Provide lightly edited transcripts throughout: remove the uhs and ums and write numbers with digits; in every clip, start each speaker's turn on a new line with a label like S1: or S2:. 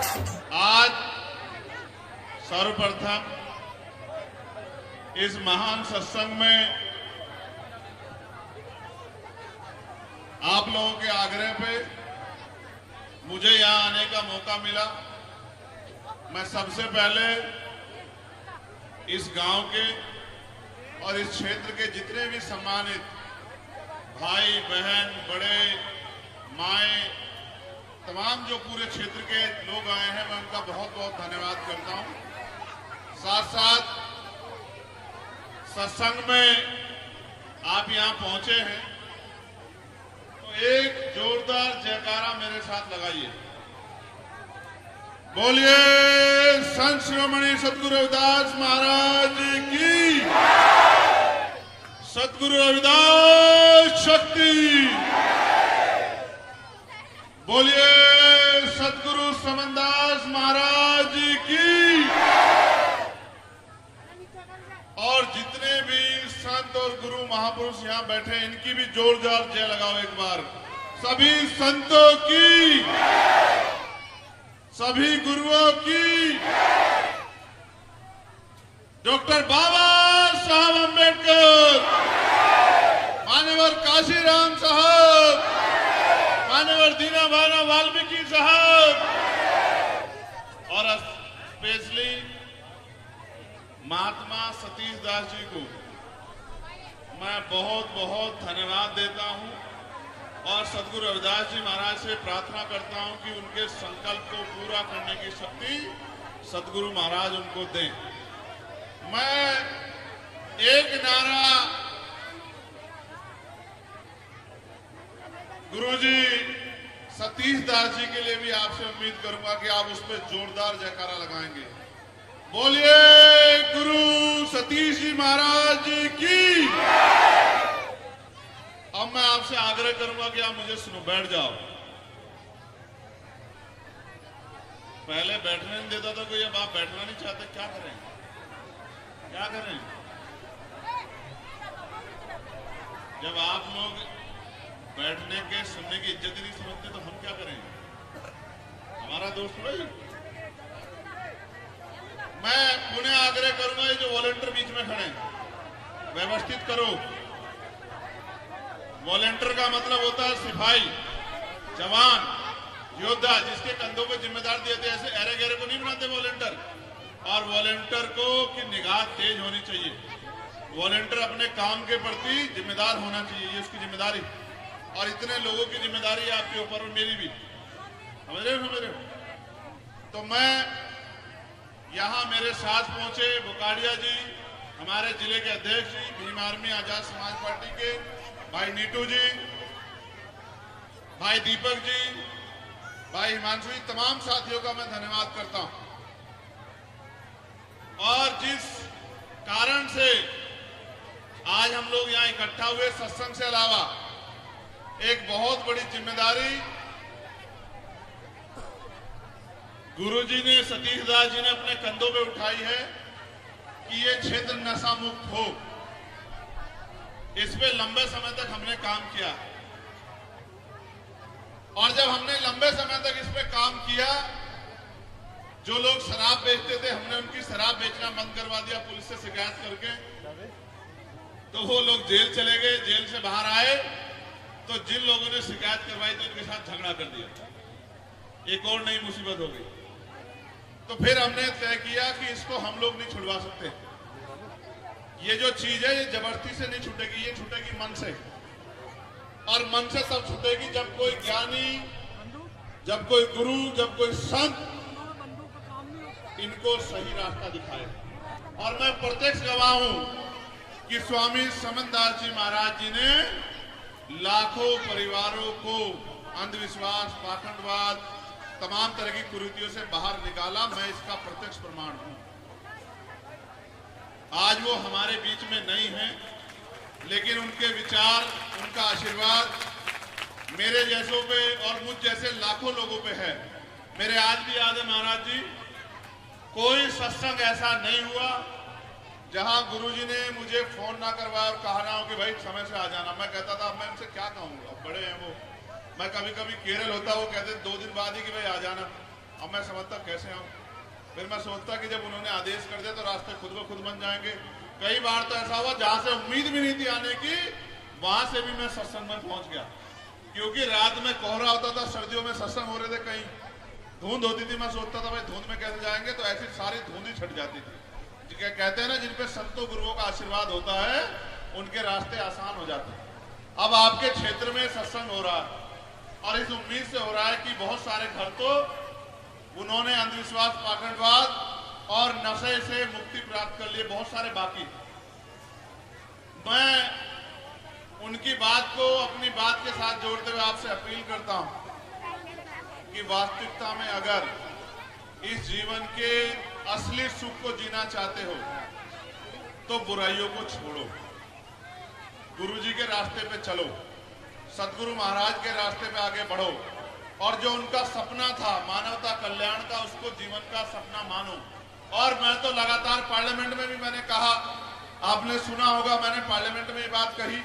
S1: आज सर्वप्रथम इस महान सत्संग में आप लोगों के आग्रह पे मुझे यहां आने का मौका मिला। मैं सबसे पहले इस गांव के और इस क्षेत्र के जितने भी सम्मानित भाई बहन बड़े माए तमाम जो पूरे क्षेत्र के लोग आए हैं, मैं उनका बहुत बहुत धन्यवाद करता हूं। साथ साथ सत्संग में आप यहां पहुंचे हैं तो एक जोरदार जयकारा मेरे साथ लगाइए। बोलिए संत शिरोमणि सतगुरु रविदास महाराज की, सतगुरु रविदास शक्ति। बोलिए सतगुरु समनदास महाराज की। और जितने भी संत और गुरु महापुरुष यहां बैठे हैं, इनकी भी जोरदार जय लगाओ एक बार। सभी संतों की, सभी गुरुओं की, डॉक्टर बाबा साहब अंबेडकर, मान्यवर काशीराम साहब, मान्यवर दीनदयाल वाल्मीकि साहब और स्पेशली महात्मा सतीश दास जी को मैं बहुत बहुत धन्यवाद देता हूं और सतगुरु रविदास जी महाराज से प्रार्थना करता हूं कि उनके संकल्प को पूरा करने की शक्ति सतगुरु महाराज उनको दें। मैं एक नारा गुरुजी सतीश दास जी के लिए भी आपसे उम्मीद करूंगा कि आप उस पर जोरदार जयकारा लगाएंगे। बोलिए गुरु सतीश जी महाराज जी की। अब मैं आपसे आग्रह करूंगा कि आप मुझे सुनो, बैठ जाओ। पहले बैठने नहीं देता था कोई, अब आप बैठना नहीं चाहते, क्या करें क्या करें? जब आप लोग बैठने के सुनने की इज्जत ही नहीं समझते तो हम क्या करें? हमारा दोस्त भाई। मैं पुनः आग्रह करूंगा, ये जो वॉलंटियर बीच में खड़े हैं व्यवस्थित करो। वॉलंटियर का मतलब होता है सिपाही, जवान, योद्धा, जिसके कंधों पर जिम्मेदार दिए थे। ऐसे अरे गहरे को नहीं बनाते वॉलंटियर। और वॉलंटियर को की निगाह तेज होनी चाहिए। वॉलंटियर अपने काम के प्रति जिम्मेदार होना चाहिए, ये उसकी जिम्मेदारी। और इतने लोगों की जिम्मेदारी आपके ऊपर और मेरी भी, समझ रहे हो? तो मैं यहां मेरे साथ पहुंचे बुकाड़िया जी, हमारे जिले के अध्यक्ष जी, भीम आर्मी आजाद समाज पार्टी के भाई नीटू जी, भाई दीपक जी, भाई हिमांशु जी, तमाम साथियों का मैं धन्यवाद करता हूं। और जिस कारण से आज हम लोग यहां इकट्ठा हुए, सत्संग से अलावा एक बहुत बड़ी जिम्मेदारी गुरुजी ने, सतीश दास जी ने अपने कंधों पे उठाई है कि ये क्षेत्र नशा मुक्त हो। इस पे लंबे समय तक हमने काम किया और जब हमने लंबे समय तक इस पे काम किया, जो लोग शराब बेचते थे हमने उनकी शराब बेचना बंद करवा दिया पुलिस से शिकायत करके। तो वो लोग जेल चले गए, जेल से बाहर आए तो जिन लोगों ने शिकायत करवाई तो उनके साथ झगड़ा कर दिया, एक और नई मुसीबत हो गई। तो फिर हमने तय किया कि इसको हम लोग नहीं छुड़वा सकते। ये जो चीज है ये जबरदस्ती से नहीं छूटेगी, ये छूटेगी मन से। और मन से तब छूटेगी जब कोई ज्ञानी, जब कोई गुरु, जब कोई संत इनको सही रास्ता दिखाए। और मैं प्रत्यक्ष गवाह हूं कि स्वामी समनदास जी महाराज जी ने लाखों परिवारों को अंधविश्वास, पाखंडवाद, तमाम तरह की कुरीतियों से बाहर निकाला। मैं इसका प्रत्यक्ष प्रमाण हूं। आज वो हमारे बीच में नहीं है, लेकिन उनके विचार, उनका आशीर्वाद मेरे जैसों पे और मुझ जैसे लाखों लोगों पे है। मेरे आज भी याद है महाराज जी, कोई सत्संग ऐसा नहीं हुआ जहां गुरुजी ने मुझे फोन ना करवाया और कहा ना हो कि भाई समय से आ जाना। मैं कहता था मैं उनसे क्या कहूंगा, बड़े हैं वो। मैं कभी कभी केरल होता, वो कहते 2 दिन बाद ही कि भाई आ जाना। अब मैं समझता कैसे आऊं, फिर मैं सोचता कि जब उन्होंने आदेश कर दिया तो रास्ते खुद ब खुद बन जाएंगे। कई बार तो ऐसा हुआ जहां से उम्मीद भी नहीं थी आने की, वहां से भी मैं सत्संग में पहुंच गया, क्योंकि रात में कोहरा होता था, सर्दियों में सत्संग हो रहे थे, कहीं धुंध होती थी। मैं सोचता था भाई धुंध में कैसे जाएंगे, तो ऐसी सारी धुंध ही छट जाती थी। कहते हैं ना, जिन पे संतों गुरुओं का आशीर्वाद होता है उनके रास्ते आसान हो जाते हैं। अब आपके क्षेत्र में सत्संग हो रहा है और इस उम्मीद से हो रहा है कि बहुत सारे घर तो उन्होंने अंधविश्वास, पाखंडवाद और नशे से मुक्ति प्राप्त कर लिए, बहुत सारे बाकी। मैं उनकी बात को अपनी बात के साथ जोड़ते हुए आपसे अपील करता हूं कि वास्तविकता में अगर इस जीवन के असली सुख को जीना चाहते हो तो बुराइयों को छोड़ो, गुरुजी के रास्ते पे चलो, सतगुरु महाराज के रास्ते पे आगे बढ़ो और जो उनका सपना था मानवता कल्याण का, उसको जीवन का सपना मानो। और मैं तो लगातार पार्लियामेंट में भी मैंने कहा, आपने सुना होगा, मैंने पार्लियामेंट में ये बात कही।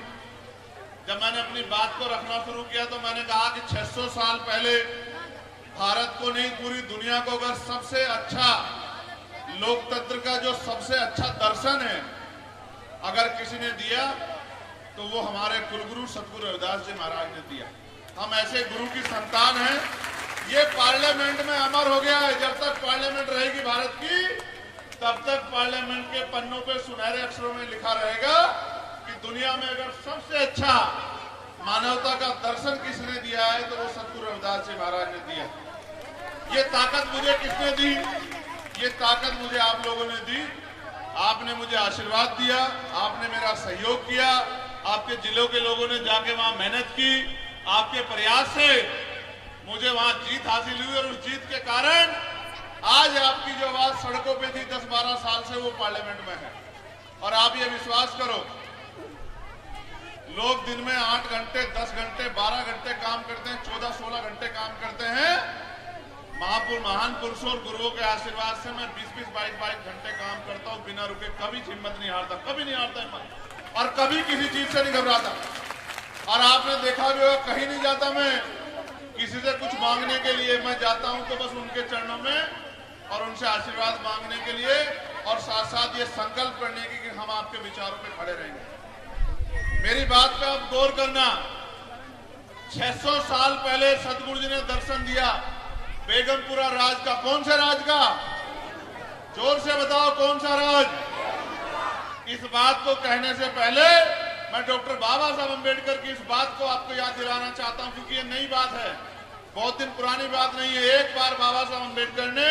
S1: जब मैंने अपनी बात को रखना शुरू किया तो मैंने कहा कि 600 साल पहले भारत को नहीं, पूरी दुनिया को अगर सबसे अच्छा लोकतंत्र का जो सबसे अच्छा दर्शन है अगर किसी ने दिया तो वो हमारे कुलगुरु सतगुरु रविदास जी महाराज ने दिया। हम ऐसे गुरु की संतान हैं। ये पार्लियामेंट में अमर हो गया है। जब तक पार्लियामेंट रहेगी भारत की, तब तक पार्लियामेंट के पन्नों पे सुनहरे अक्षरों में लिखा रहेगा कि दुनिया में अगर सबसे अच्छा मानवता का दर्शन किसने दिया है तो वो सतगुरु रविदास जी महाराज ने दिया। ये ताकत मुझे किसने दी? ये ताकत मुझे आप लोगों ने दी। आपने मुझे आशीर्वाद दिया, आपने मेरा सहयोग किया, आपके जिलों के लोगों ने जाके वहां मेहनत की, आपके प्रयास से मुझे वहां जीत हासिल हुई और उस जीत के कारण आज आपकी जो आवाज सड़कों पे थी 10-12 साल से, वो पार्लियामेंट में है। और आप ये विश्वास करो, लोग दिन में 8 घंटे, 10 घंटे, 12 घंटे काम करते हैं, 14-16 घंटे काम करते हैं। महान पुरुषों और गुरुओं के आशीर्वाद से मैं 20-20, 22-22 घंटे काम करता हूँ बिना रुके। कभी हिम्मत नहीं हारता, कभी नहीं हारता हिम्मत, और कभी किसी चीज से नहीं घबराता। और आपने देखा भी होगा, कहीं नहीं जाता मैं किसी से कुछ मांगने के लिए। मैं जाता हूं तो बस उनके चरणों में और उनसे आशीर्वाद मांगने के लिए, और साथ साथ ये संकल्प करने की कि हम आपके विचारों पे खड़े रहेंगे। मेरी बात पे आप गौर करना। 600 साल पहले सतगुरु जी ने दर्शन दिया बेगमपुरा राज का। कौन से राज का? जोर से बताओ, कौन सा राज? इस बात को कहने से पहले मैं डॉक्टर बाबा साहब अम्बेडकर की इस बात को आपको याद दिलाना चाहता हूं, क्योंकि ये नई बात है, बहुत दिन पुरानी बात नहीं है। एक बार बाबा साहब अम्बेडकर ने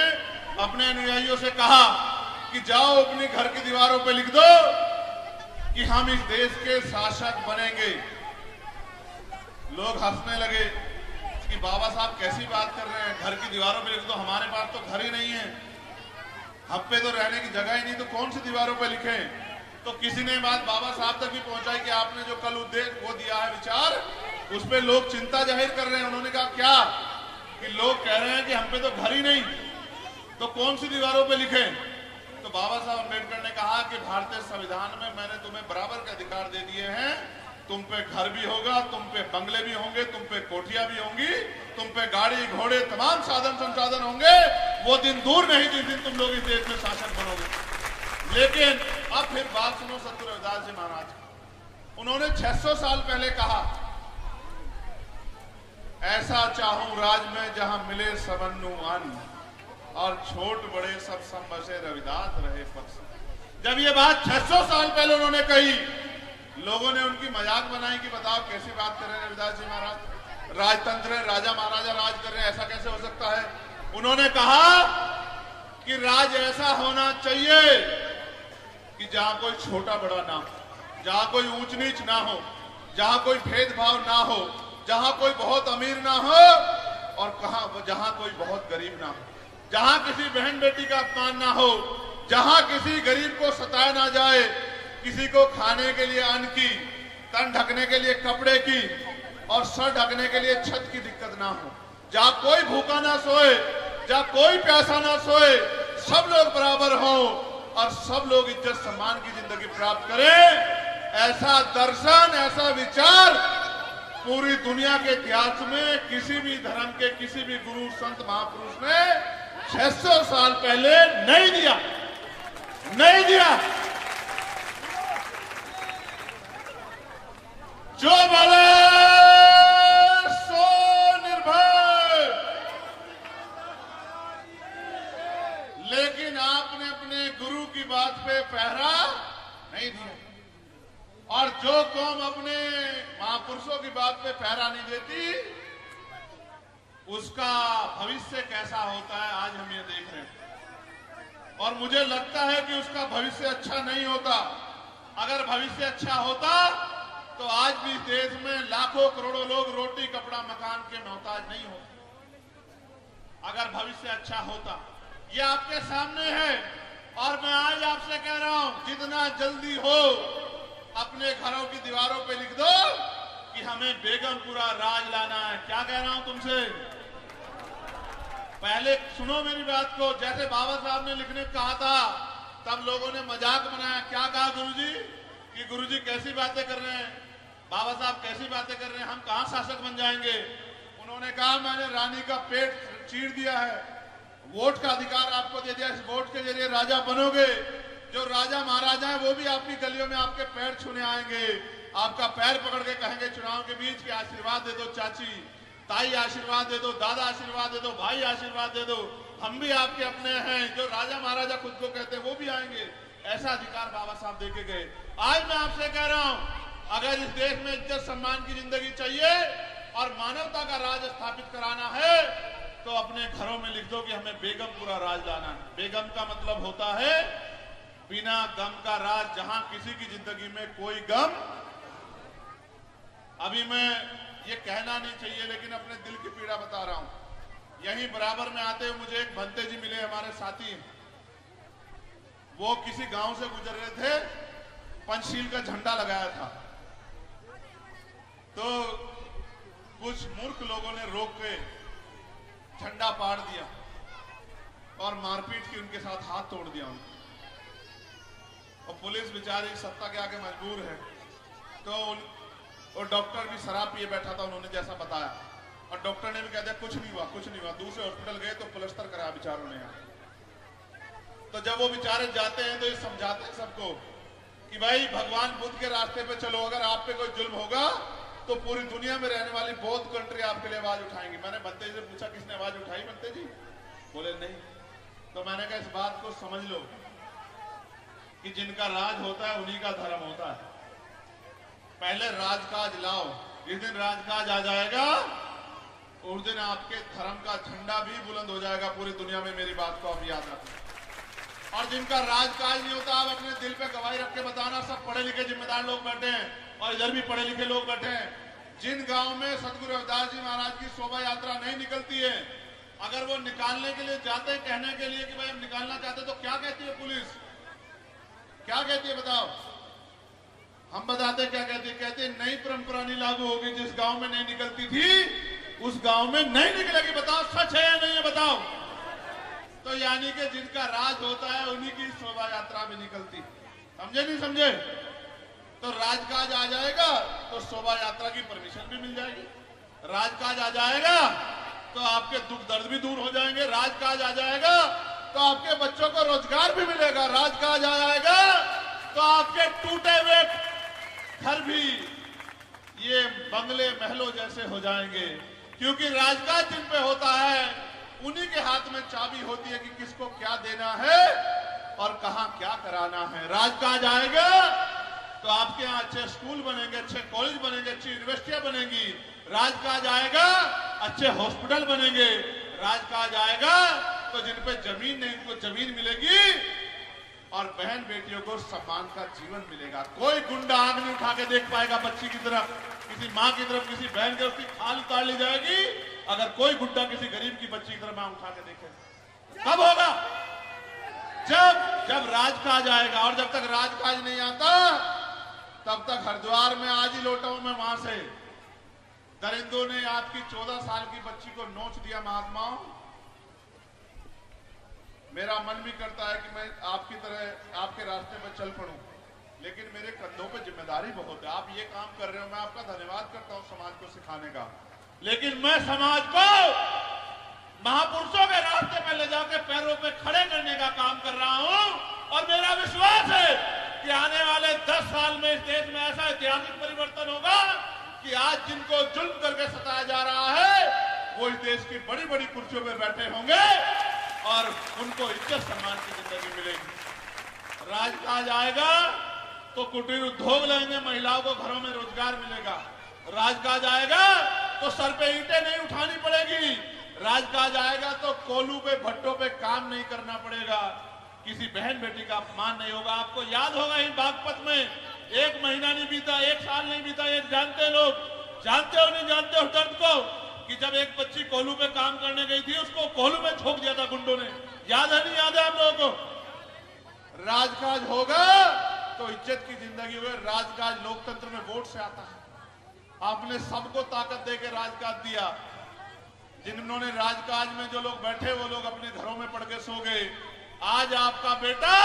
S1: अपने अनुयायियों से कहा कि जाओ अपनी घर की दीवारों पे लिख दो कि हम इस देश के शासक बनेंगे। लोग हंसने लगे कि बाबा साहब कैसी बात कर रहे हैं, घर की दीवारों पे लिख दो। हमारे पास तो घर ही नहीं है, हम पे तो रहने की जगह ही नहीं, तो कौन सी दीवारों पे लिखे? तो किसी ने बात बाबा साहब तक भी पहुंचाई कि आपने जो कल उद्देश्य वो दिया है विचार, उस पे लोग चिंता जाहिर कर रहे हैं। उन्होंने कहा क्या? कि लोग कह रहे हैं कि हम पे तो घर ही नहीं, तो कौन सी दीवारों पे लिखे? तो बाबा साहब अम्बेडकर ने कहा कि भारतीय संविधान में मैंने तुम्हें बराबर के अधिकार दे दिए हैं। तुम पे घर भी होगा, तुम पे बंगले भी होंगे, तुम पे कोठियां भी होंगी, तुम पे गाड़ी घोड़े तमाम साधन संसाधन होंगे। वो दिन दूर नहीं जिस दिन तुम लोग इस देश में शासक बनोगे। लेकिन अब फिर बात सुनो सतगुरु रविदास जी महाराज। उन्होंने 600 साल पहले कहा, ऐसा चाहूं राज में जहां मिले सबन्नु अन्न, और छोट बड़े सब बसे रविदास रहे पक्ष। जब ये बात 600 साल पहले उन्होंने कही, लोगों ने उनकी मजाक बनाई कि बताओ कैसी बात कर रहे हैं रविदास जी महाराज, राजतंत्र है, राजा महाराजा राज कर रहे हैं, ऐसा कैसे हो सकता है? उन्होंने कहा कि राज ऐसा होना चाहिए कि जहां कोई छोटा बड़ा ना हो, जहां कोई ऊंच नीच ना हो, जहां कोई भेदभाव ना हो, जहां कोई बहुत अमीर ना हो और जहां कोई बहुत गरीब ना हो, जहां किसी बहन बेटी का अपमान ना हो, जहां किसी गरीब को सताया ना जाए, किसी को खाने के लिए अन्न की, तन ढकने के लिए कपड़े की और सर ढकने के लिए छत की दिक्कत ना हो, जहां कोई भूखा ना सोए, जहां कोई प्यासा ना सोए, सब लोग बराबर हो और सब लोग इज्जत सम्मान की जिंदगी प्राप्त करें। ऐसा दर्शन, ऐसा विचार पूरी दुनिया के इतिहास में किसी भी धर्म के किसी भी गुरु संत महापुरुष ने 600 साल पहले नहीं दिया, नहीं दिया। जो बोले सो निर्भय, लेकिन आपने अपने गुरु की बात पे पहरा नहीं दिया। और जो कौम अपने महापुरुषों की बात पे पहरा नहीं देती, उसका भविष्य कैसा होता है आज हम ये देख रहे हैं। और मुझे लगता है कि उसका भविष्य अच्छा नहीं होता। अगर भविष्य अच्छा होता तो आज भी देश में लाखों करोड़ों लोग रोटी कपड़ा मकान के मोहताज नहीं होते। अगर भविष्य अच्छा होता, ये आपके सामने है। और मैं आज आपसे कह रहा हूं, जितना जल्दी हो अपने घरों की दीवारों पे लिख दो कि हमें बेगमपुरा राज लाना है। क्या कह रहा हूं तुमसे? पहले सुनो मेरी बात को। जैसे बाबा साहब ने लिखने कहा था, तब लोगों ने मजाक बनाया। क्या कहा गुरुजी? कि गुरुजी कैसी बातें कर रहे हैं, बाबा साहब कैसी बातें कर रहे हैं, हम कहां शासक बन जाएंगे। उन्होंने कहा मैंने रानी का पेट चीर दिया है, वोट का अधिकार आपको दे दिया, इस वोट के जरिए राजा बनोगे। जो राजा महाराजा है वो भी आपकी गलियों में आपके पैर छूने आएंगे, आपका पैर पकड़ के कहेंगे चुनाव के बीच कि आशीर्वाद दे दो चाची, ताई आशीर्वाद दे दो, दादा आशीर्वाद दे दो, भाई आशीर्वाद दे दो, हम भी आपके अपने हैं। जो राजा महाराजा खुद को कहते हैं वो भी आएंगे। ऐसा अधिकार बाबा साहब देके गए। आज मैं आपसे कह रहा हूं, अगर इस देश में इज्जत सम्मान की जिंदगी चाहिए और मानवता का राज स्थापित कराना है तो अपने घरों में लिख दो कि हमें बेगमपुरा राज लाना है। बेगम का मतलब होता है बिना गम का राज, जहां किसी की जिंदगी में कोई गम। अभी मैं ये कहना नहीं चाहिए लेकिन अपने दिल की पीड़ा बता रहा हूं। यहीं बराबर में आते हुए मुझे एक भंते जी मिले, हमारे साथी। वो किसी गांव से गुजर रहे थे, पंचशील का झंडा लगाया था, तो कुछ मूर्ख लोगों ने रोक के झंडा पाड़ दिया और मारपीट की, उनके साथ हाथ तोड़ दिया उनको। और पुलिस बेचारी सत्ता के आगे मजबूर है। तो और डॉक्टर भी शराब पिए बैठा था, उन्होंने जैसा बताया, और डॉक्टर ने भी कह दिया कुछ नहीं हुआ, कुछ नहीं हुआ। दूसरे हॉस्पिटल गए तो प्लास्टर कराया बेचारों ने यहाँ। तो जब वो बेचारे जाते हैं तो ये समझाते हैं सबको कि भाई भगवान बुद्ध के रास्ते पे चलो, अगर आप पे कोई जुल्म होगा तो पूरी दुनिया में रहने वाली बहुत कंट्री आपके लिए आवाज उठाएंगी। मैंने बंते जी से पूछा किसने आवाज उठाई बंते जी? बोले नहीं। तो मैंने कहा इस बात को समझ लो कि जिनका राज होता है उन्हीं का धर्म होता है। पहले राजकाज लाओ, जिस दिन राजकाज आ जाएगा उस दिन आपके धर्म का झंडा भी बुलंद हो जाएगा पूरी दुनिया में। मेरी बात को आप याद रखें। और जिनका राजकाज नहीं होता, आप अपने दिल पे गवाही रख के बताना, सब पढ़े लिखे जिम्मेदार लोग बैठे हैं और इधर भी पढ़े लिखे लोग बैठे हैं। जिन गांव में सतगुरु रविदास जी महाराज की शोभा यात्रा नहीं निकलती है, अगर वो निकालने के लिए जाते हैं, कहने के लिए कि भाई हम निकालना चाहते, तो क्या कहती है पुलिस? क्या कहती है बताओ? हम बताते क्या कहती है? कहती है नई परंपरा नहीं लागू होगी, जिस गांव में नहीं निकलती थी उस गांव में नहीं निकलेगी। बताओ सच है या नहीं है? बताओ। तो यानी कि जिनका राज होता है उन्हीं की शोभा यात्रा भी निकलती। समझे नहीं समझे? तो राजकाज आ जाएगा तो शोभा यात्रा की परमिशन भी मिल जाएगी। राजकाज आ जाएगा तो आपके दुख दर्द भी दूर हो जाएंगे। राजकाज आ जाएगा तो आपके बच्चों को रोजगार भी मिलेगा। राजकाज आ जाएगा तो आपके टूटे हुए घर भी ये बंगले महलों जैसे हो जाएंगे। क्योंकि राजकाज जिन पे होता है उन्हीं के हाथ में चाबी होती है कि किसको क्या देना है और कहां क्या कराना है। राजकाज आएगा तो आपके यहाँ अच्छे स्कूल बनेंगे, अच्छे कॉलेज बनेंगे, अच्छी यूनिवर्सिटियां बनेंगी। राजकाज आएगा अच्छे हॉस्पिटल बनेंगे। राजकाज आएगा तो जिन पे जमीन नहीं उनको जमीन मिलेगी और बहन बेटियों को सम्मान का जीवन मिलेगा। कोई गुंडा आग नहीं उठा के देख पाएगा बच्ची की तरफ, किसी माँ की तरफ, किसी बहन की तरफ, उसकी खाल उतार ली जाएगी। अगर कोई गुंडा किसी गरीब की बच्ची की तरफ आग उठा के देखे कब होगा? जब राजकाज आएगा। और जब तक राजकाज नहीं आता तब तक हरिद्वार में आज ही लौटा हूं मैं वहां से, दरिंदों ने आपकी 14 साल की बच्ची को नोच दिया। महात्माओं, मेरा मन भी करता है कि मैं आपकी तरह आपके रास्ते पर चल पड़ूं, लेकिन मेरे कंधों पे जिम्मेदारी बहुत है। आप ये काम कर रहे हो, मैं आपका धन्यवाद करता हूं समाज को सिखाने का, लेकिन मैं समाज को
S2: महापुरुषों के रास्ते पे ले जाकर पैरों पे खड़े करने का काम कर रहा हूं। और मेरा विश्वास है कि आने वाले 10 साल में इस देश में ऐसा ऐतिहासिक परिवर्तन होगा कि आज जिनको जुल्म करके सताया जा रहा है वो इस देश की बड़ी बड़ी कुर्सियों पर बैठे होंगे और उनको इज्जत सम्मान की जिंदगी मिलेगी। राजकाज आएगा तो कुटीर उद्योग लगेंगे, महिलाओं को घरों में रोजगार मिलेगा। राजकाज आएगा तो सर पे ईंटें नहीं उठानी पड़ेगी। राजकाज आएगा तो कोलू पे भट्टों पे काम नहीं करना पड़ेगा, किसी बहन बेटी का अपमान नहीं होगा। आपको याद होगा इन बागपत में 1 महीना नहीं बीता, 1 साल नहीं बीता, ये जानते लोग, जानते हो नहीं जानते हो दर्द को, कि जब एक बच्ची कोलू पे काम करने गई थी उसको कोलू में झोंक दिया था गुंडों ने। याद है नहीं याद है आप लोगों को? राजकाज होगा तो इज्जत की जिंदगी होगी। राजकाज लोकतंत्र में वोट से आता है। आपने सबको ताकत देकर राजकाज दिया। जिन्होंने राजकाज में जो लोग बैठे वो लोग अपने घरों में पड़ के सो गए। आज आपका बेटा,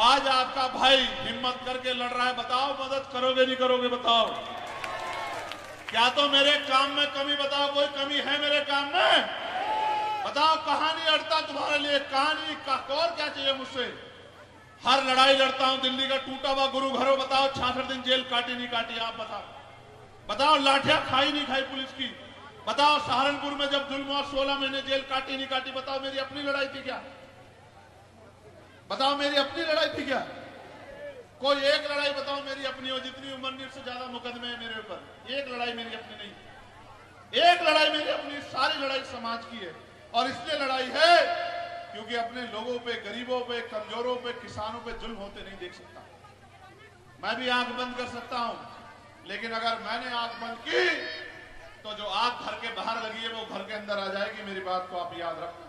S2: आज आपका भाई हिम्मत करके लड़ रहा है। बताओ मदद करोगे नहीं करोगे? बताओ। क्या तो मेरे काम में कमी, बताओ कोई कमी है मेरे काम में? बताओ कहां नहीं अड़ता तुम्हारे लिए? कहानी का और क्या चाहिए मुझसे? हर लड़ाई लड़ता हूं। दिल्ली का टूटा हुआ गुरु घरों बताओ 66 दिन जेल काटी नहीं काटी? आप बताओ। बताओ लाठियां खाई नहीं खाई पुलिस की? बताओ सहारनपुर में जब जुल्म हुआ 16 महीने जेल काटी नहीं काटी? बताओ मेरी अपनी लड़ाई थी क्या? बताओ मेरी अपनी लड़ाई थी क्या? कोई एक लड़ाई बताओ मेरी अपनी हो, जितनी उम्र से ज्यादा मुकदमे हैं मेरे ऊपर। एक लड़ाई मेरी अपनी नहीं, एक लड़ाई मेरी अपनी, सारी लड़ाई समाज की है। और इसलिए लड़ाई है क्योंकि अपने लोगों पे, गरीबों पे, कमजोरों पे, किसानों पे जुल्म होते नहीं देख सकता। मैं भी आंख बंद कर सकता हूं, लेकिन अगर मैंने आंख बंद की तो जो आग घर के बाहर लगी है वो घर के अंदर आ जाएगी। मेरी बात को आप याद रखना,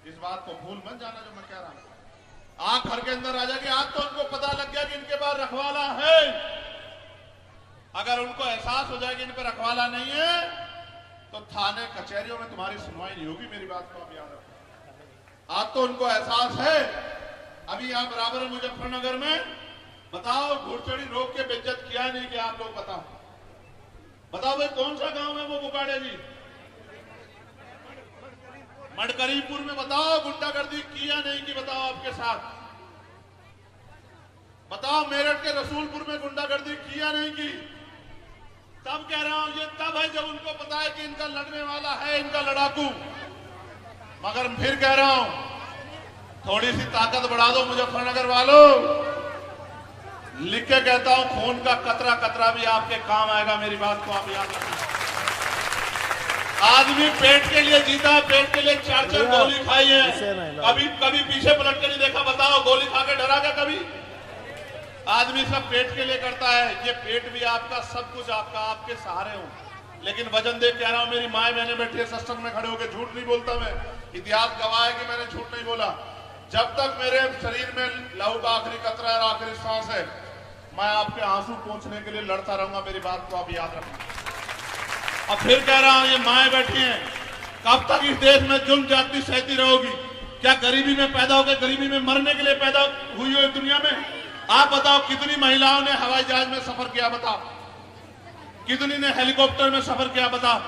S2: इस बात को भूल मत जाना जो मैं कह रहा हूं। आग घर के अंदर आ जाएगी। आज तो उनको पता लग गया कि इनके पास रखवाला है। अगर उनको एहसास हो जाएगा इन पर रखवाला नहीं है तो थाने कचहरियों में तुम्हारी सुनवाई नहीं होगी। मेरी बात को आप याद रखना। आज तो उनको एहसास है। अभी यहां बराबर है मुजफ्फरनगर में, बताओ घुड़सड़ी रोक के बेइज्जत किया नहीं कि? आप लोग बताओ, बताओ भाई कौन सा गांव है वो बुकाड़े जी? मडकरीपुर में बताओ गुंडागर्दी किया नहीं कि? बताओ आपके साथ। बताओ मेरठ के रसूलपुर में गुंडागर्दी किया नहीं की? तब कह रहा हूं ये तब है जब उनको पता है कि इनका लड़ने वाला है, इनका लड़ाकू। मगर फिर कह रहा हूं थोड़ी सी ताकत बढ़ा दो मुजफ्फरनगर वालों। लिख के कहता हूं खून का कतरा कतरा भी आपके काम आएगा। मेरी बात को आप याद रखिए। आदमी पेट के लिए जीता, पेट के लिए 4-4 गोली खाई है। कभी पीछे पलट के नहीं देखा? बताओ गोली खा के डरा क्या कभी? आदमी सब पेट के लिए करता है। ये पेट भी आपका, सब कुछ आपका, आपके सहारे हो। लेकिन वजन देख कह रहा हूं, मेरी माए बहने बैठी है सत्संग में खड़े होकर, झूठ नहीं बोलता मैं। इतिहास गवाह है कि मैंने झूठ नहीं बोला। जब तक मेरे शरीर में लहू का आखिरी कतरा है, आखिरी सांस है, मैं आपके आंसू पोंछने के लिए लड़ता रहूंगा। मेरी बात को आप याद रखना। अब फिर कह रहा हूं ये माए बैठी हैं, कब तक इस देश में जुल्म जाति सहती रहोगी? क्या गरीबी में पैदा होकर गरीबी में मरने के लिए पैदा हुई हो दुनिया में? आप बताओ कितनी महिलाओं ने हवाई जहाज में सफर किया? बताओ कितनी ने हेलीकॉप्टर में सफर किया? बताओ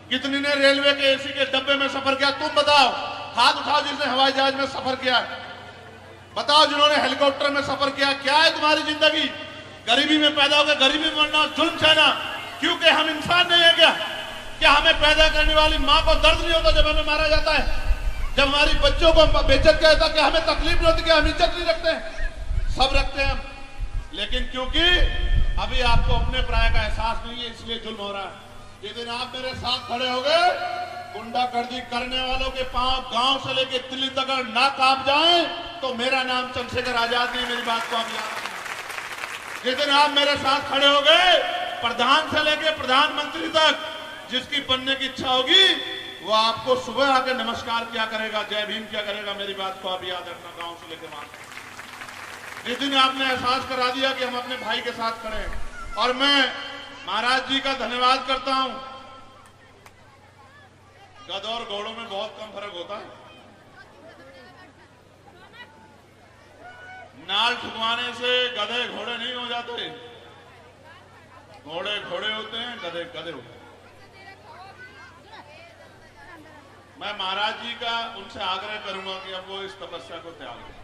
S2: कितनी ने रेलवे के एसी के डब्बे में सफर किया? तुम बताओ, हाथ उठाओ जिसने हवाई जहाज में सफर किया। बताओ जिन्होंने हेलीकॉप्टर में सफर किया। क्या है तुम्हारी जिंदगी? गरीबी में पैदा होकर गरीबी में मरना, जुल्म सहना। क्योंकि हम इंसान नहीं है क्या हमें पैदा करने वाली माँ को दर्द नहीं होता जब हमें मारा जाता है? जब हमारी बच्चों को बेइज्जत किया जाता है, क्या हमें तकलीफ नहीं होती? क्या हम इज्जत नहीं रखते हैं? सब रखते हैं हम। लेकिन क्योंकि अभी आपको अपने पराये का एहसास नहीं है, इसलिए जुल्म हो रहा है। जिस दिन आप मेरे साथ खड़े हो गए, गुंडागर्दी करने वालों के पांव गांव से लेके दिल्ली तक अगर ना कांप जाए तो मेरा नाम चंद्रशेखर आजाद नहीं। मेरी बात को आप याद रखना। जिस दिन आप मेरे साथ खड़े हो गए, प्रधान से लेके प्रधानमंत्री तक जिसकी बनने की इच्छा होगी वो आपको सुबह आकर नमस्कार क्या करेगा, जय भीम क्या करेगा। मेरी बात को आप याद रखना, गांव से लेकर वहां। जिस दिन आपने एहसास करा दिया कि हम अपने भाई के साथ खड़े हैं, और मैं महाराज जी का धन्यवाद करता हूं। गध और घोड़ों में बहुत कम फर्क होता है। नाल ठुकवाने से गधे घोड़े नहीं हो जाते। घोड़े घोड़े होते हैं, गधे गधे होते हैं। मैं महाराज जी का उनसे आग्रह करूंगा कि अब वो इस तपस्या को त्याग दें।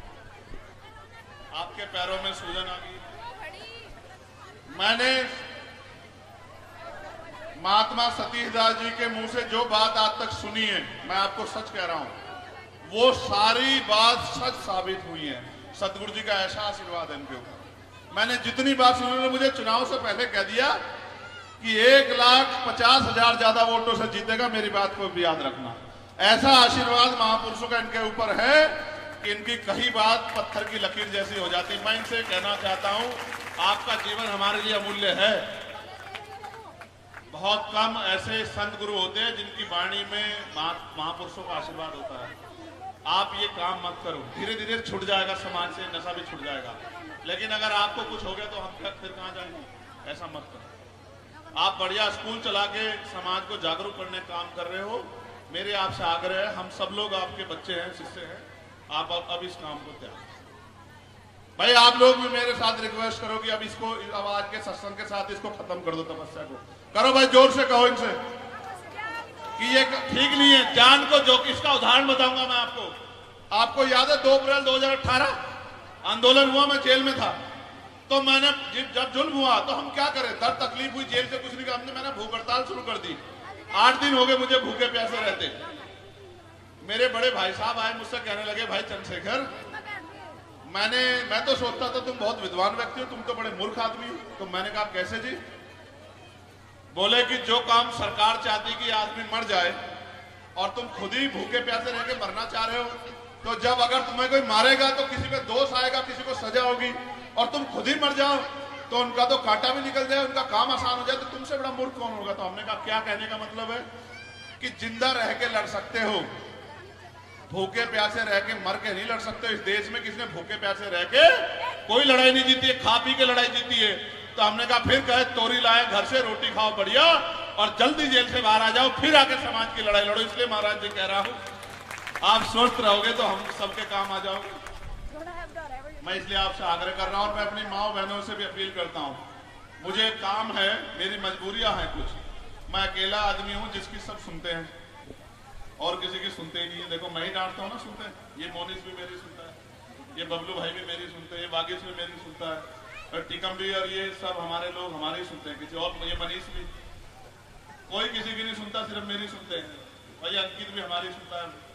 S2: आपके पैरों में सूजन आ गई। मैंने महात्मा सतीदास जी के मुंह से जो बात आज तक सुनी है, मैं आपको सच कह रहा हूं, वो सारी बात सच साबित हुई है। सतगुरु जी का ऐसा आशीर्वाद है इनके ऊपर। मैंने जितनी बात सुनी, उन्होंने मुझे चुनाव से पहले कह दिया कि 1,50,000 ज्यादा वोटों से जीतेगा, मेरी बात को भी याद रखना। ऐसा आशीर्वाद महापुरुषों का इनके ऊपर है कि इनकी कही बात पत्थर की लकीर जैसी हो जाती। मैं इनसे कहना चाहता हूं, आपका जीवन हमारे लिए अमूल्य है। बहुत कम ऐसे संत गुरु होते हैं जिनकी वाणी में महापुरुषों का आशीर्वाद होता है। आप ये काम मत करो, धीरे धीरे छूट जाएगा समाज से, नशा भी छूट जाएगा। लेकिन अगर आपको कुछ हो गया तो हम फिर कहां जाएंगे? ऐसा मत करो। आप बढ़िया स्कूल चला के समाज को जागरूक करने का काम कर रहे हो। मेरे आपसे आग्रह है, हम सब लोग आपके बच्चे हैं, शिष्य हैं, आप अब इस काम को त्याग। भाई आप लोग भी मेरे साथ रिक्वेस्ट करो कि अब इसको, अब आज के सत्संग के साथ इसको खत्म कर दो, तपस्या को करो। भाई जोर से कहो इनसे कि ये ठीक नहीं है। जान को जो, इसका उदाहरण बताऊंगा मैं आपको याद है 2 अप्रैल 2018 आंदोलन हुआ, मैं जेल में था। तो मैंने जब जुल्म हुआ तो हम क्या करें, दर्द तकलीफ हुई, जेल से कुछ नहीं कहा, मैंने भूख हड़ताल शुरू कर दी। 8 दिन हो गए मुझे भूखे प्यासे रहते। मेरे बड़े भाई साहब आए, मुझसे कहने लगे, भाई चंद्रशेखर, मैं तो सोचता था तुम बहुत विद्वान व्यक्ति हो, तुम तो बड़े मूर्ख आदमी हो। तो मैंने कहा कैसे जी? बोले कि जो काम सरकार चाहती कि आदमी मर जाए और तुम खुद ही भूखे प्यासे रह के मरना चाह रहे हो, तो जब अगर तुम्हें कोई मारेगा तो किसी पे दोष आएगा, किसी को सजा होगी, और तुम खुद ही मर जाओ तो उनका तो कांटा भी निकल जाए, उनका काम आसान हो जाए, तो तुमसे बड़ा मूर्ख कौन होगा? तो हमने कहा क्या कहने का मतलब है कि जिंदा रह के लड़ सकते हो, भूखे प्यासे रह के मर के नहीं लड़ सकते। इस देश में किसने भूखे प्यासे रह के कोई लड़ाई नहीं जीती है, खा पी के लड़ाई जीती है। तो हमने कहा फिर कहे तोरी लाए घर से, रोटी खाओ बढ़िया, और जल्दी जेल से बाहर आ जाओ, फिर आके समाज की लड़ाई लड़ो। इसलिए महाराज जी कह रहा हूं, आप स्वस्थ रहोगे तो हम सबके काम आ जाओगे। मैं इसलिए आपसे आग्रह कर रहा हूं, और मैं अपनी माओ बहनों से भी अपील करता हूं। मुझे काम है, मेरी मजबूरियां हैं कुछ, मैं अकेला आदमी हूं जिसकी सब सुनते हैं और किसी की सुनते ही नहीं है। देखो मैं ही डांटता हूँ ना, सुनते हैं, ये मोनिस भी मेरी सुनता है, ये बबलू भाई भी मेरी सुनते हैं, ये बागेश भी मेरी सुनता है, और टीकम भी, और ये सब हमारे लोग हमारे ही सुनते हैं, किसी और, ये मनीष भी, कोई किसी की नहीं सुनता, सिर्फ मेरी सुनते हैं। और ये अंकित भी हमारी सुनता है।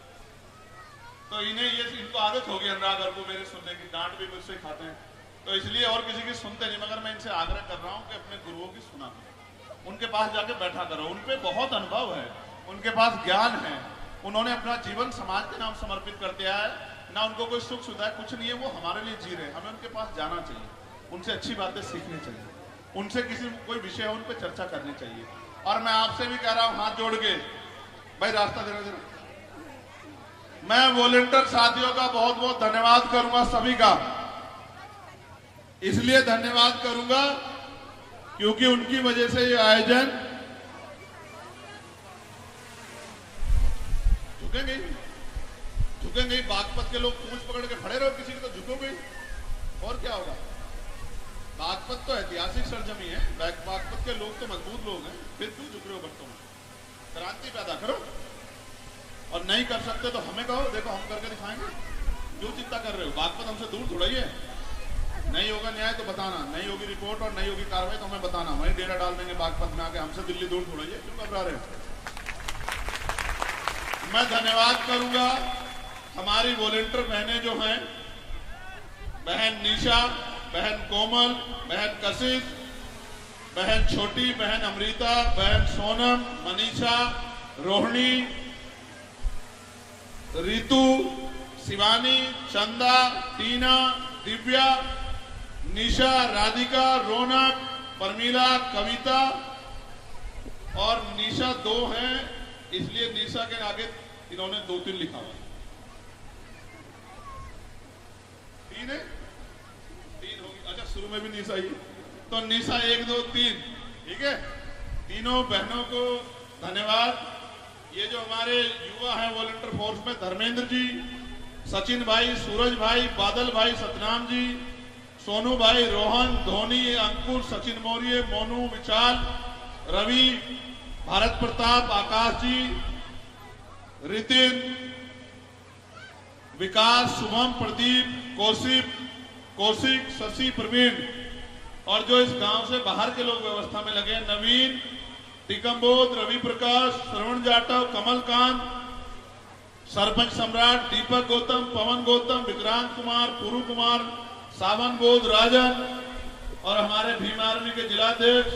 S2: तो इनको आदत होगी अनुराग को मेरे सुनने की, डांट भी मुझसे खाते हैं, तो इसलिए और किसी की सुनते नहीं। मगर मैं इनसे आग्रह कर रहा हूँ कि अपने गुरुओं की सुना, उनके पास जाके बैठा करो, उनपे बहुत अनुभव है, उनके पास ज्ञान है, उन्होंने अपना जीवन समाज के नाम समर्पित कर दिया है ना, उनको कोई सुख सुविधा कुछ नहीं है, वो हमारे लिए जी रहे हैं। हमें उनके पास जाना चाहिए, उनसे अच्छी बातें सीखनी चाहिए, उनसे किसी कोई विषय है उन पर चर्चा करनी चाहिए। और मैं आपसे भी कह रहा हूं हाथ जोड़ के, भाई रास्ता देना जरा। मैं वॉलंटियर साथियों का बहुत बहुत धन्यवाद करूंगा, सभी का इसलिए धन्यवाद करूंगा क्योंकि उनकी वजह से ये आयोजन झुकेंगे। बागपत के लोग पूंछ पकड़ के खड़े रहो, किसी की तो झुकोगे, और क्या होगा? बागपत तो ऐतिहासिक सरजमी है, बागपत के लोग तो मजबूत लोग हैं, फिर क्यों झुक रहे हो बच्चों में? क्रांति पैदा करो, और नहीं कर सकते तो हमें कहो, देखो हम करके दिखाएंगे। क्यों चिंता कर रहे हो? बागपत हमसे दूर थोड़ा ही है। नहीं होगा न्याय तो बताना, नहीं होगी रिपोर्ट और नहीं होगी कार्रवाई तो हमें बताना, वहीं डेरा डाल देंगे बागपत में आके। हमसे दिल्ली दूर थोड़ा ही है, क्यों घबरा रहे हो? मैं धन्यवाद करूंगा हमारी वॉलंटियर बहनें जो हैं, बहन निशा, बहन कोमल, बहन कशिश, बहन छोटी, बहन अमृता, बहन सोनम, मनीषा, रोहिणी, रितु, शिवानी, चंदा, टीना, दिव्या, निशा, राधिका, रौनक, परमीला, कविता, और निशा 2 हैं, इसलिए निशा के आगे इन्होंने 2-3 लिखा हुआ। 3 है, 3 होगी, अच्छा शुरू में भी निशा ही, तो निशा 1 2 3, ठीक है। तीनों बहनों को धन्यवाद। ये जो हमारे युवा हैं वॉलंटियर फोर्स में, धर्मेंद्र जी, सचिन भाई, सूरज भाई, बादल भाई, सतनाम जी, सोनू भाई, रोहन, धोनी, अंकुर, सचिन मौर्य, मोनू, विशाल, रवि, भारत प्रताप, आकाश जी, रितिन, विकास, शुभम, प्रदीप, कौशिक, शशि, प्रवीण और जो इस गांव से बाहर के लोग व्यवस्था में लगे, नवीन, टीकमबोध, रवि प्रकाश, श्रवण जाटव, कमलकांत, सरपंच सम्राट, दीपक गौतम, पवन गौतम, विक्रांत कुमार, पुरु कुमार, सावन बोध, राजन और हमारे भीम आर्मी के जिलाध्यक्ष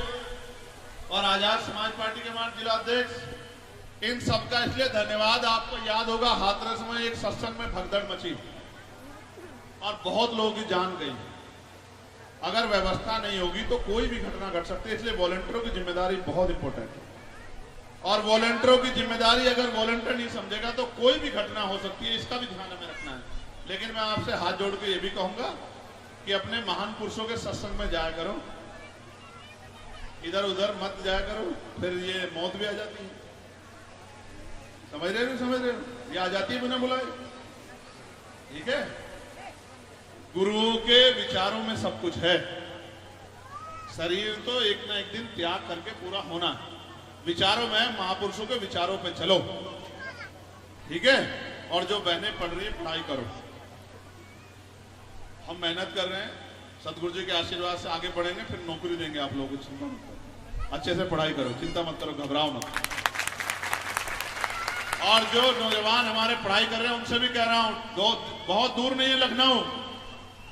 S2: और आजाद समाज पार्टी के हमारे जिलाध्यक्ष, इन सबका इसलिए धन्यवाद। आपको याद होगा हाथरस में एक सत्संग में भगदड़ मची और बहुत लोगों की जान गई। अगर व्यवस्था नहीं होगी तो कोई भी घटना घट सकती है, इसलिए वॉलंटियरों की जिम्मेदारी बहुत इंपॉर्टेंट है। और वॉलंटियरों की जिम्मेदारी अगर वॉलंटियर नहीं समझेगा तो कोई भी घटना हो सकती है, इसका भी ध्यान हमें रखना है। लेकिन मैं आपसे हाथ जोड़ के ये भी कहूंगा कि अपने महान पुरुषों के सत्संग में जाया करो, इधर उधर मत जाया करो, फिर ये मौत भी आ जाती है। समझ रहे हो? ये आ जाती है बिना बुलाए। ठीक है, गुरुओं के विचारों में सब कुछ है। शरीर तो एक ना एक दिन त्याग करके पूरा होना, विचारों में महापुरुषों के विचारों पे चलो। ठीक है, और जो बहनें पढ़ रही है पढ़ाई करो। हम मेहनत कर रहे हैं, सतगुरु जी के आशीर्वाद से आगे बढ़ेंगे, फिर नौकरी देंगे आप लोगों को। चिंता मत करो, अच्छे से पढ़ाई करो, चिंता मत करो, घबराओ मत। और जो नौजवान हमारे पढ़ाई कर रहे हैं उनसे भी कह रहा हूं, बहुत दूर नहीं है लखनऊ,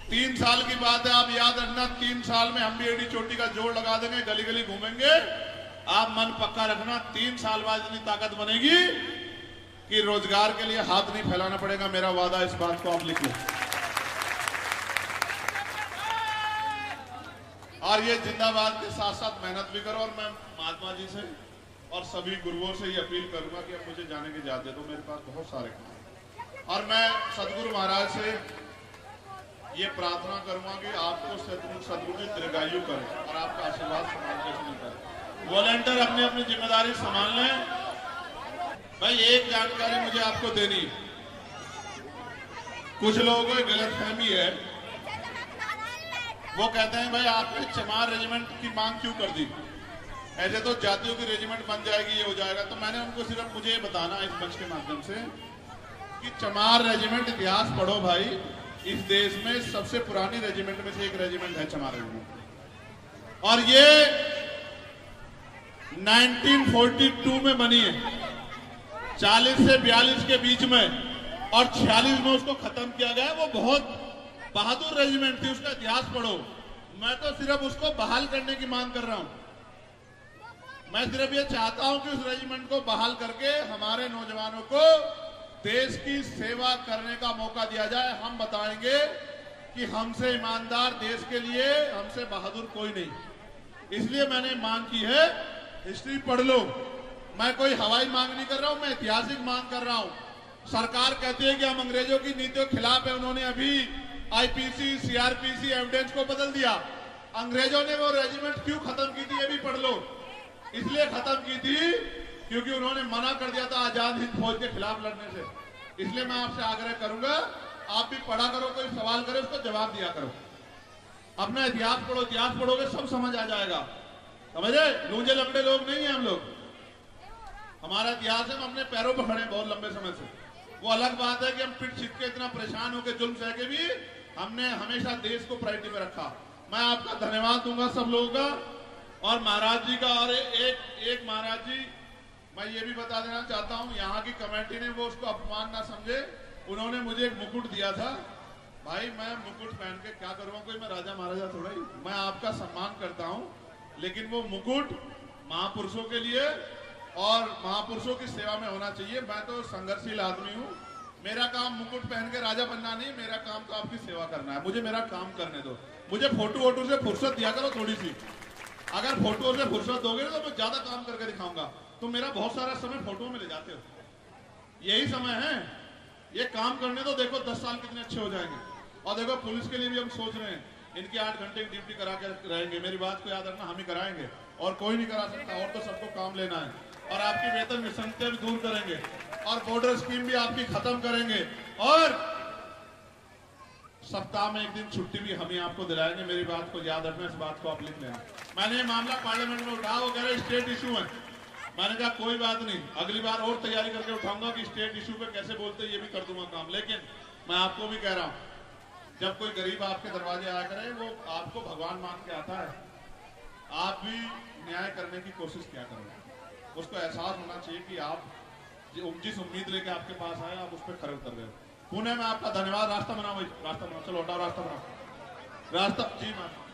S2: 3 साल की बात है। आप याद रखना, 3 साल में हम भी एडी चोटी का जोड़ लगा देंगे, गली गली घूमेंगे। आप मन पक्का रखना, 3 साल बाद इतनी ताकत बनेगी कि रोजगार के लिए हाथ नहीं फैलाना पड़ेगा। मेरा वादा, इस बात को आप लिख लो। और ये जिंदाबाद के साथ साथ मेहनत भी करो। और मैं महात्मा जी से और सभी गुरुओं से ये अपील करूंगा कि अब मुझे जाने की इजाजत दे दो, मेरे पास बहुत सारे काम हैं। और मैं सदगुरु महाराज से ये प्रार्थना करूंगा कि आपको सदगुरु जी दीर्घायु करें और आपका आशीर्वाद समाज में करें। वॉलंटियर अपनी अपनी जिम्मेदारी संभाल लें। भाई एक जानकारी मुझे आपको देनी, कुछ लोगों को गलतफहमी है, वो कहते हैं भाई आपने चमार रेजिमेंट की मांग क्यों कर दी, ऐसे तो जातियों की रेजिमेंट बन जाएगी, ये हो जाएगा। तो मैंने उनको सिर्फ मुझे ये बताना इस मंच के माध्यम से कि चमार रेजिमेंट, इतिहास पढ़ो भाई, इस देश में सबसे पुरानी रेजिमेंट में से एक रेजिमेंट है चमार रेजिमेंट। और ये 1942 में बनी है, 40 से 42 के बीच में, और 46 में उसको खत्म किया गया। वो बहुत बहादुर रेजिमेंट थी, उसका इतिहास पढ़ो। मैं तो सिर्फ उसको बहाल करने की मांग कर रहा हूं। मैं सिर्फ ये चाहता हूं कि उस रेजिमेंट को बहाल करके हमारे नौजवानों को देश की सेवा करने का मौका दिया जाए। हम बताएंगे कि हमसे ईमानदार देश के लिए हमसे बहादुर कोई नहीं। इसलिए मैंने मांग की है, हिस्ट्री पढ़ लो। मैं कोई हवाई मांग नहीं कर रहा हूं, मैं ऐतिहासिक मांग कर रहा हूं। सरकार कहती है कि हम अंग्रेजों की नीतियों के खिलाफ है, उन्होंने अभी आईपीसी, सीआरपीसी एविडेंस को बदल दिया। अंग्रेजों ने वो रेजिमेंट क्यों खत्म की थी ये भी पढ़ लो। इसलिए खत्म की थी क्योंकि उन्होंने मना कर दिया था आजाद हिंद फौज के खिलाफ लड़ने से। इसलिए मैं आपसे आग्रह करूंगा, आप भी पढ़ा करो, कोई सवाल करे उसको जवाब दिया करो। अपना इतिहास पढ़ो, इतिहास पढ़ोगे सब समझ आ जाएगा। समझे? लूंजे लंबे लोग नहीं है हम लोग, हमारा इतिहास है, हम अपने पैरों पर खड़े बहुत लंबे समय से। वो अलग बात है कि हम पिट छिट के इतना परेशान होकर जुल्म सह के भी हमने हमेशा देश को प्रायोरिटी में रखा। मैं आपका धन्यवाद दूंगा सब लोगों का और महाराज जी का। और एक महाराज जी, मैं ये भी बता देना चाहता हूं, यहाँ की कमेटी ने वो उसको अपमान ना समझे, उन्होंने मुझे एक मुकुट दिया था। भाई मैं मुकुट पहन के क्या करूंगा, कोई मैं राजा महाराजा थोड़ा ही। मैं आपका सम्मान करता हूं, लेकिन वो मुकुट महापुरुषों के लिए और महापुरुषों की सेवा में होना चाहिए। मैं तो संघर्षशील आदमी हूं, मेरा काम मुकुट पहन के राजा बनना नहीं, मेरा काम तो आपकी सेवा करना है। मुझे मेरा काम करने दो, मुझे फोटो वोटो से फुर्सत दिया करो थोड़ी सी। अगर फोटो से फुर्सत दोगे तो मैं ज्यादा काम करके दिखाऊंगा। तुम मेरा बहुत सारा समय फोटो में ले जाते हो, यही समय है, ये काम करने दो। देखो 10 साल कितने अच्छे हो जाएंगे। और देखो पुलिस के लिए भी हम सोच रहे हैं, इनकी 8 घंटे की ड्यूटी करा के रहेंगे। मेरी बात को याद रखना, हम ही कराएंगे और कोई नहीं करा सकता, और तो सबको काम लेना है। और आपकी वेतन विसंगतियां भी दूर करेंगे और बॉर्डर स्कीम भी आपकी खत्म करेंगे और सप्ताह में 1 दिन छुट्टी भी हम ही आपको दिलाएंगे। मेरी बात को याद रखना, इस बात को आप लिख लेना। मैंने ये मामला पार्लियामेंट में उठाया, वो कह रहे स्टेट इशू है, मैंने कहा कोई बात नहीं, अगली बार और तैयारी करके उठाऊंगा कि स्टेट इशू पे कैसे बोलते ये भी कर दूंगा काम। लेकिन मैं आपको भी कह रहा हूं, जब कोई गरीब आपके दरवाजे आया करे, वो आपको भगवान मान के आता है, आप भी न्याय करने की कोशिश क्या करोगे। उसको एहसास होना चाहिए कि आप जिस उम्मीद लेके आपके पास आए आप उस पर खर्च कर रहे हो। पुणे में आपका धन्यवाद। रास्ता बनाओ भाई, रास्ता बनाओ, चलो हटाओ, रास्ता बनाओ, रास्ता जी मैम।